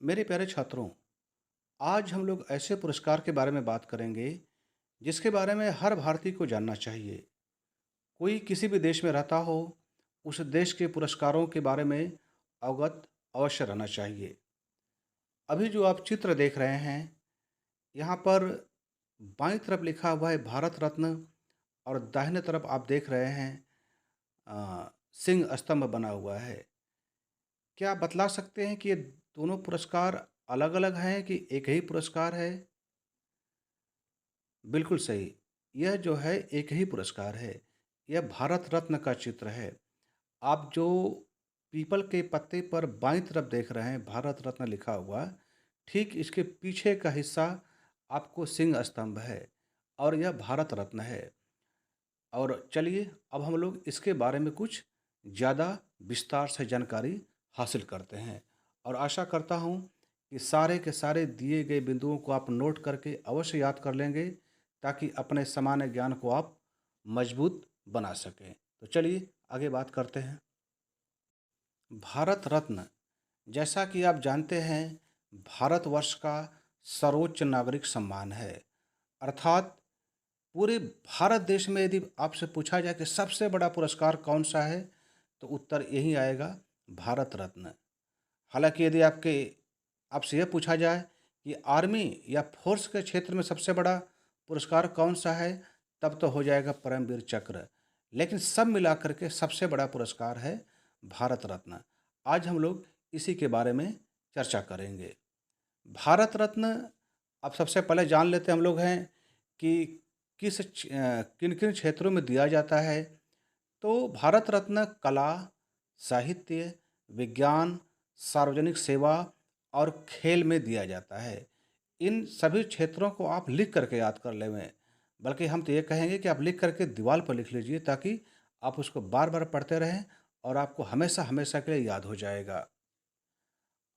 मेरे प्यारे छात्रों, आज हम लोग ऐसे पुरस्कार के बारे में बात करेंगे, जिसके बारे में हर भारतीय को जानना चाहिए। कोई किसी भी देश में रहता हो, उस देश के पुरस्कारों के बारे में अवगत अवश्य रहना चाहिए। अभी जो आप चित्र देख रहे हैं, यहाँ पर बाईं तरफ लिखा हुआ है भारत रत्न और दाहिने तरफ आप देख रहे हैं सिंह स्तंभ बना हुआ है। क्या आप बतला सकते हैं कि ये दोनों पुरस्कार अलग-अलग हैं कि एक ही पुरस्कार है? बिल्कुल सही। यह जो है एक ही पुरस्कार है। यह भारत रत्न का चित्र है। आप जो पीपल के पत्ते पर बाईं तरफ देख रहे हैं भारत रत्न लिखा हुआ, ठीक इसके पीछे का हिस्सा आपको सिंह स्तंभ है और यह भारत रत्न है। और चलिए अब हम लोग इसके बारे में कुछ ज़्यादा विस्तार से जानकारी हासिल करते हैं और आशा करता हूँ कि सारे के सारे दिए गए बिंदुओं को आप नोट करके अवश्य याद कर लेंगे ताकि अपने सामान्य ज्ञान को आप मजबूत बना सकें। तो चलिए आगे बात करते हैं। भारत रत्न, जैसा कि आप जानते हैं, भारतवर्ष का सर्वोच्च नागरिक सम्मान है। अर्थात पूरे भारत देश में यदि आपसे पूछा जाए कि सबसे बड़ा पुरस्कार कौन सा है, तो उत्तर यही आएगा, भारत रत्न। हालांकि यदि आपसे यह पूछा जाए कि आर्मी या फोर्स के क्षेत्र में सबसे बड़ा पुरस्कार कौन सा है, तब तो हो जाएगा परमवीर चक्र। लेकिन सब मिलाकर के सबसे बड़ा पुरस्कार है भारत रत्न। आज हम लोग इसी के बारे में चर्चा करेंगे। भारत रत्न, अब सबसे पहले जान लेते हम लोग हैं कि किन किन क्षेत्रों में दिया जाता है। तो भारत रत्न कला, साहित्य, विज्ञान, सार्वजनिक सेवा और खेल में दिया जाता है। इन सभी क्षेत्रों को आप लिख करके याद कर लें, बल्कि हम तो ये कहेंगे कि आप लिख करके दीवार पर लिख लीजिए ताकि आप उसको बार बार पढ़ते रहें और आपको हमेशा हमेशा के लिए याद हो जाएगा।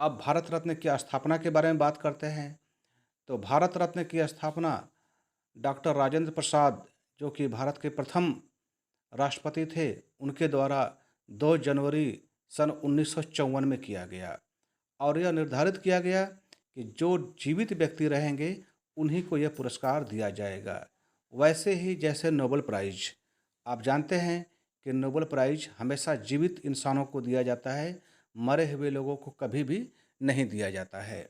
अब भारत रत्न की स्थापना के बारे में बात करते हैं। तो भारत रत्न की स्थापना डॉक्टर राजेंद्र प्रसाद, जो कि भारत के प्रथम राष्ट्रपति थे, उनके द्वारा 2 जनवरी सन 1954 में किया गया और यह निर्धारित किया गया कि जो जीवित व्यक्ति रहेंगे उन्हीं को यह पुरस्कार दिया जाएगा। वैसे ही जैसे नोबेल प्राइज़, आप जानते हैं कि नोबेल प्राइज़ हमेशा जीवित इंसानों को दिया जाता है, मरे हुए लोगों को कभी भी नहीं दिया जाता है।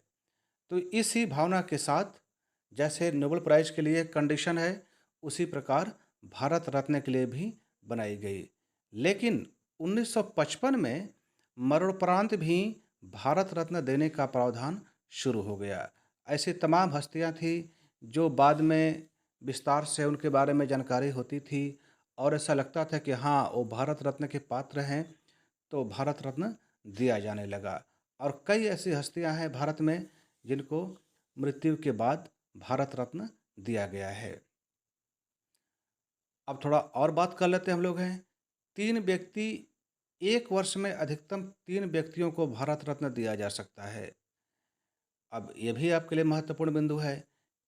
तो इसी भावना के साथ जैसे नोबेल प्राइज़ के लिए कंडीशन है, उसी प्रकार भारत रत्न के लिए भी बनाई गई। लेकिन 1955 में मरणोपरांत भी भारत रत्न देने का प्रावधान शुरू हो गया। ऐसी तमाम हस्तियां थी जो बाद में विस्तार से उनके बारे में जानकारी होती थी और ऐसा लगता था कि हाँ, वो भारत रत्न के पात्र हैं, तो भारत रत्न दिया जाने लगा। और कई ऐसी हस्तियां हैं भारत में जिनको मृत्यु के बाद भारत रत्न दिया गया है। अब थोड़ा और बात कर लेते हैं हम लोग हैं। 3 व्यक्ति, 1 वर्ष में अधिकतम 3 व्यक्तियों को भारत रत्न दिया जा सकता है। अब ये भी आपके लिए महत्वपूर्ण बिंदु है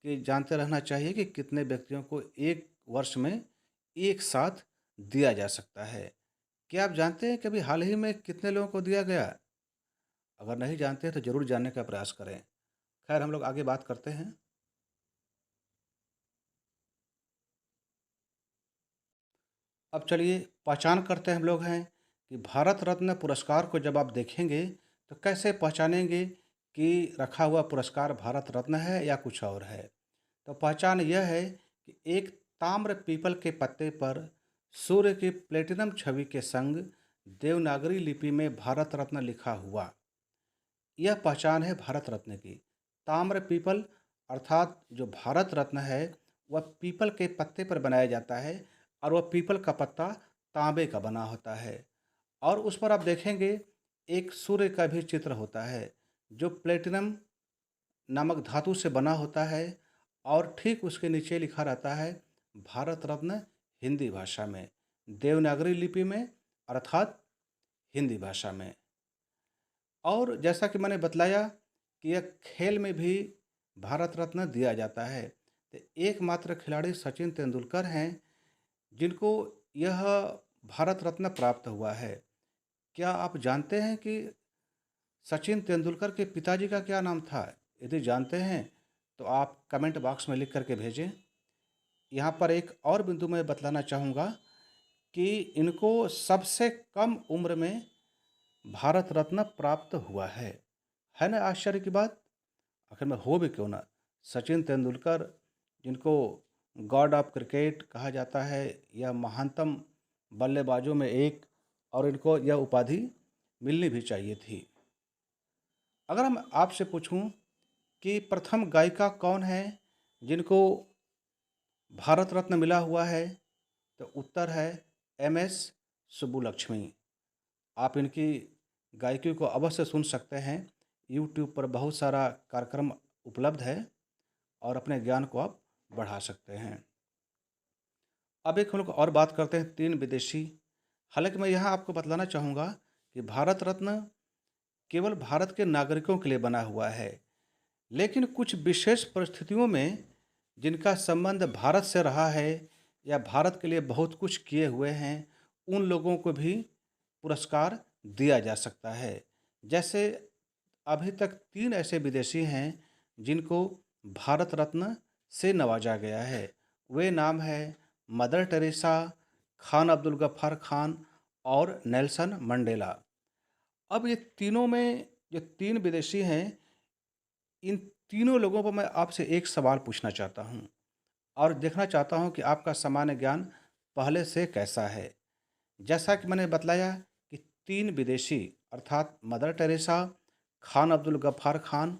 कि जानते रहना चाहिए कि कितने व्यक्तियों को 1 वर्ष में एक साथ दिया जा सकता है। क्या आप जानते हैं कि अभी हाल ही में कितने लोगों को दिया गया? अगर नहीं जानते हैं तो ज़रूर जानने का प्रयास करें। खैर हम लोग आगे बात करते हैं। अब चलिए पहचान करते हैं हम लोग हैं कि भारत रत्न पुरस्कार को जब आप देखेंगे तो कैसे पहचानेंगे कि रखा हुआ पुरस्कार भारत रत्न है या कुछ और है। तो पहचान यह है कि एक ताम्र पीपल के पत्ते पर सूर्य की प्लेटिनम छवि के संग देवनागरी लिपि में भारत रत्न लिखा हुआ, यह पहचान है भारत रत्न की। ताम्र पीपल अर्थात जो भारत रत्न है वह पीपल के पत्ते पर बनाया जाता है और वह पीपल का पत्ता तांबे का बना होता है और उस पर आप देखेंगे एक सूर्य का भी चित्र होता है जो प्लेटिनम नामक धातु से बना होता है और ठीक उसके नीचे लिखा रहता है भारत रत्न, हिंदी भाषा में, देवनागरी लिपि में, अर्थात हिंदी भाषा में। और जैसा कि मैंने बतलाया कि यह खेल में भी भारत रत्न दिया जाता है। तो एकमात्र खिलाड़ी सचिन तेंदुलकर हैं जिनको यह भारत रत्न प्राप्त हुआ है। क्या आप जानते हैं कि सचिन तेंदुलकर के पिताजी का क्या नाम था? यदि जानते हैं तो आप कमेंट बॉक्स में लिख कर के भेजें। यहाँ पर एक और बिंदु मैं बतलाना चाहूँगा कि इनको सबसे कम उम्र में भारत रत्न प्राप्त हुआ है। है ना आश्चर्य की बात? आखिर में हो भी क्यों ना? सचिन तेंदुलकर, जिनको गॉड ऑफ क्रिकेट कहा जाता है या महानतम बल्लेबाजों में एक, और इनको यह उपाधि मिलनी भी चाहिए थी। अगर हम आपसे पूछूं कि प्रथम गायिका कौन है जिनको भारत रत्न मिला हुआ है, तो उत्तर है एम.एस. सुब्बुलक्ष्मी। आप इनकी गायकी को अवश्य सुन सकते हैं। यूट्यूब पर बहुत सारा कार्यक्रम उपलब्ध है और अपने ज्ञान को आप बढ़ा सकते हैं। अब एक हम लोग और बात करते हैं तीन विदेशी। हालांकि मैं यहाँ आपको बतलाना चाहूँगा कि भारत रत्न केवल भारत के नागरिकों के लिए बना हुआ है, लेकिन कुछ विशेष परिस्थितियों में जिनका संबंध भारत से रहा है या भारत के लिए बहुत कुछ किए हुए हैं, उन लोगों को भी पुरस्कार दिया जा सकता है। जैसे अभी तक तीन ऐसे विदेशी हैं जिनको भारत रत्न से नवाजा गया है। वे नाम है मदर टेरेसा, खान अब्दुल गफ्फार खान और नेल्सन मंडेला। अब ये तीनों में जो तीन विदेशी हैं, इन तीनों लोगों पर मैं आपसे एक सवाल पूछना चाहता हूँ और देखना चाहता हूँ कि आपका सामान्य ज्ञान पहले से कैसा है। जैसा कि मैंने बतलाया कि तीन विदेशी अर्थात मदर टेरेसा, खान अब्दुल गफ्फार खान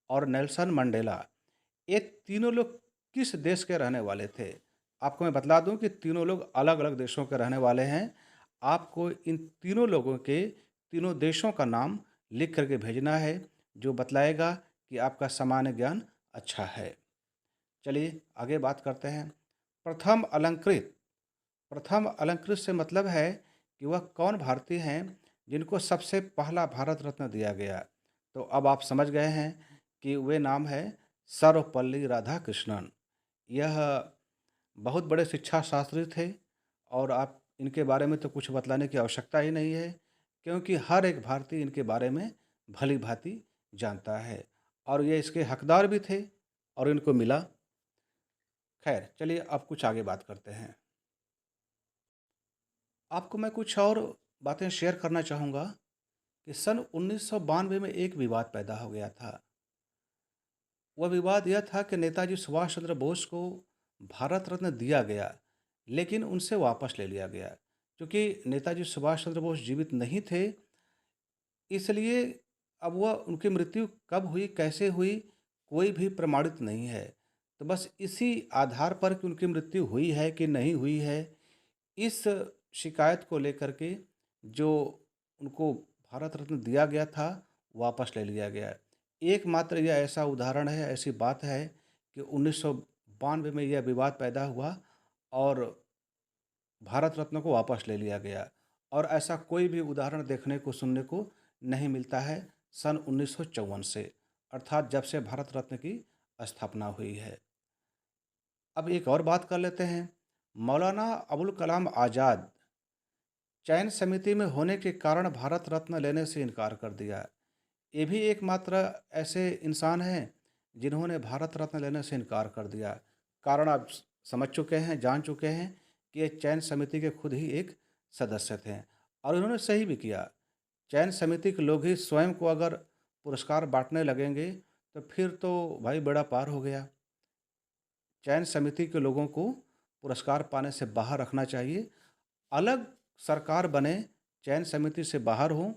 और नेल्सन मंडेला, ये तीनों लोग किस देश के रहने वाले थे? आपको मैं बतला दूं कि तीनों लोग अलग-अलग देशों के रहने वाले हैं। आपको इन तीनों लोगों के तीनों देशों का नाम लिख कर के भेजना है, जो बतलाएगा कि आपका सामान्य ज्ञान अच्छा है। चलिए आगे बात करते हैं। प्रथम अलंकृत। प्रथम अलंकृत से मतलब है कि वह कौन भारतीय हैं जिनको सबसे पहला भारत रत्न दिया गया। तो अब आप समझ गए हैं कि वे नाम है सर्वपल्ली राधाकृष्णन। यह बहुत बड़े शिक्षा शास्त्री थे और आप इनके बारे में तो कुछ बतलाने की आवश्यकता ही नहीं है, क्योंकि हर एक भारतीय इनके बारे में भली भांति जानता है और ये इसके हकदार भी थे और इनको मिला। खैर चलिए अब कुछ आगे बात करते हैं। आपको मैं कुछ और बातें शेयर करना चाहूँगा कि सन 1992 में एक विवाद पैदा हो गया था। वह विवाद यह था कि नेताजी सुभाष चंद्र बोस को भारत रत्न दिया गया, लेकिन उनसे वापस ले लिया गया। क्योंकि नेताजी सुभाष चंद्र बोस जीवित नहीं थे, इसलिए अब वह उनकी मृत्यु कब हुई, कैसे हुई, कोई भी प्रमाणित नहीं है। तो बस इसी आधार पर कि उनकी मृत्यु हुई है कि नहीं हुई है, इस शिकायत को लेकर के जो उनको भारत रत्न दिया गया था, वापस ले लिया गया। एकमात्र यह ऐसा उदाहरण है, ऐसी बात है कि 1992 में यह विवाद पैदा हुआ और भारत रत्न को वापस ले लिया गया और ऐसा कोई भी उदाहरण देखने को, सुनने को नहीं मिलता है सन 1954 से, अर्थात जब से भारत रत्न की स्थापना हुई है। अब एक और बात कर लेते हैं। मौलाना अबुल कलाम आज़ाद चयन समिति में होने के कारण भारत रत्न लेने से इनकार कर दिया। ये भी एकमात्र ऐसे इंसान हैं जिन्होंने भारत रत्न लेने से इनकार कर दिया। कारण आप समझ चुके हैं, जान चुके हैं कि ये चयन समिति के खुद ही एक सदस्य थे और इन्होंने सही भी किया। चयन समिति के लोग ही स्वयं को अगर पुरस्कार बांटने लगेंगे तो फिर तो भाई बेड़ा पार हो गया। चयन समिति के लोगों को पुरस्कार पाने से बाहर रखना चाहिए। अलग सरकार बने, चयन समिति से बाहर हो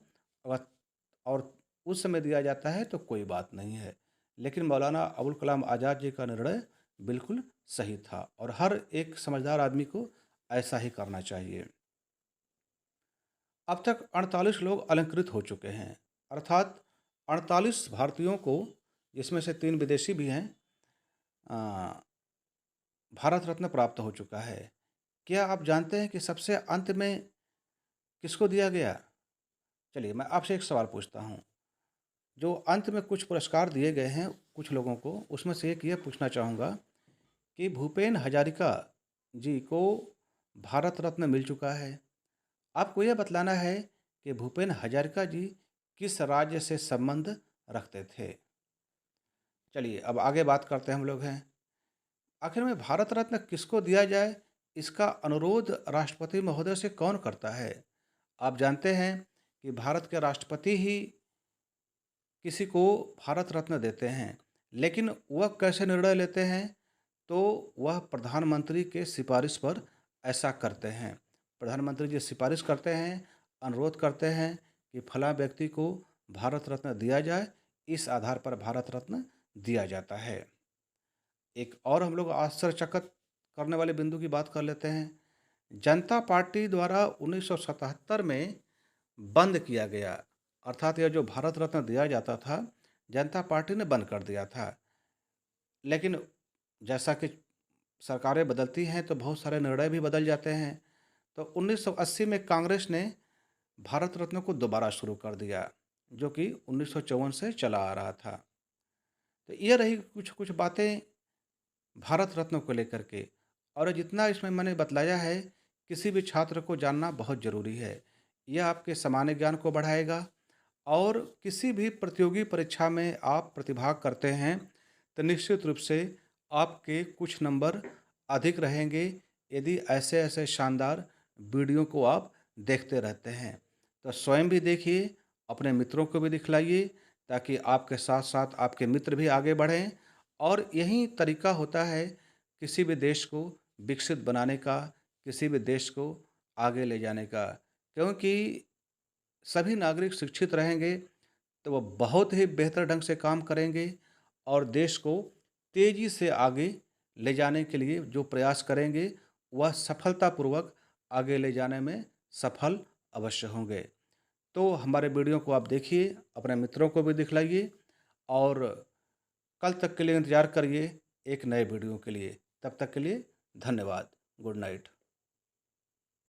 और उस समय दिया जाता है तो कोई बात नहीं है। लेकिन मौलाना अबुल कलाम आज़ाद जी का निर्णय बिल्कुल सही था और हर एक समझदार आदमी को ऐसा ही करना चाहिए। अब तक 48 लोग अलंकृत हो चुके हैं, अर्थात 48 भारतीयों को, जिसमें से 3 विदेशी भी हैं, अ, भारत रत्न प्राप्त हो चुका है। क्या आप जानते हैं कि सबसे अंत में किसको दिया गया? चलिए मैं आपसे एक सवाल पूछता हूँ। जो अंत में कुछ पुरस्कार दिए गए हैं कुछ लोगों को, उसमें से एक ये पूछना चाहूँगा कि भूपेन हजारिका जी को भारत रत्न मिल चुका है। आपको यह बतलाना है कि भूपेन हजारिका जी किस राज्य से संबंध रखते थे। चलिए अब आगे बात करते हैं हम लोग हैं। आखिर में भारत रत्न किसको दिया जाए, इसका अनुरोध राष्ट्रपति महोदय से कौन करता है? आप जानते हैं कि भारत के राष्ट्रपति ही किसी को भारत रत्न देते हैं, लेकिन वह कैसे निर्णय लेते हैं? तो वह प्रधानमंत्री के सिफारिश पर ऐसा करते हैं। प्रधानमंत्री जी सिफारिश करते हैं, अनुरोध करते हैं कि फलां व्यक्ति को भारत रत्न दिया जाए, इस आधार पर भारत रत्न दिया जाता है। एक और हम लोग आश्चर्यचकित करने वाले बिंदु की बात कर लेते हैं। जनता पार्टी द्वारा 1977 में बंद किया गया, अर्थात यह जो भारत रत्न दिया जाता था, जनता पार्टी ने बंद कर दिया था। लेकिन जैसा कि सरकारें बदलती हैं तो बहुत सारे निर्णय भी बदल जाते हैं। तो 1980 में कांग्रेस ने भारत रत्न को दोबारा शुरू कर दिया, जो कि 1954 से चला आ रहा था। तो ये रही कुछ कुछ बातें भारत रत्न को लेकर के। और जितना इसमें मैंने बतलाया है, किसी भी छात्र को जानना बहुत ज़रूरी है। यह आपके सामान्य ज्ञान को बढ़ाएगा और किसी भी प्रतियोगी परीक्षा में आप प्रतिभाग करते हैं, तो निश्चित रूप से आपके कुछ नंबर अधिक रहेंगे, यदि ऐसे-ऐसे शानदार वीडियो को आप देखते रहते हैं। तो स्वयं भी देखिए, अपने मित्रों को भी दिखलाइए, ताकि आपके साथ-साथ आपके मित्र भी आगे बढ़ें। और यही तरीका होता है किसी भी देश को विकसित बनाने का, किसी भी देश को आगे ले जाने का। क्योंकि सभी नागरिक शिक्षित रहेंगे तो वो बहुत ही बेहतर ढंग से काम करेंगे और देश को तेज़ी से आगे ले जाने के लिए जो प्रयास करेंगे, वह सफलतापूर्वक आगे ले जाने में सफल अवश्य होंगे। तो हमारे वीडियो को आप देखिए, अपने मित्रों को भी दिखलाइए और कल तक के लिए इंतज़ार करिए एक नए वीडियो के लिए। तब तक के लिए धन्यवाद। Good night.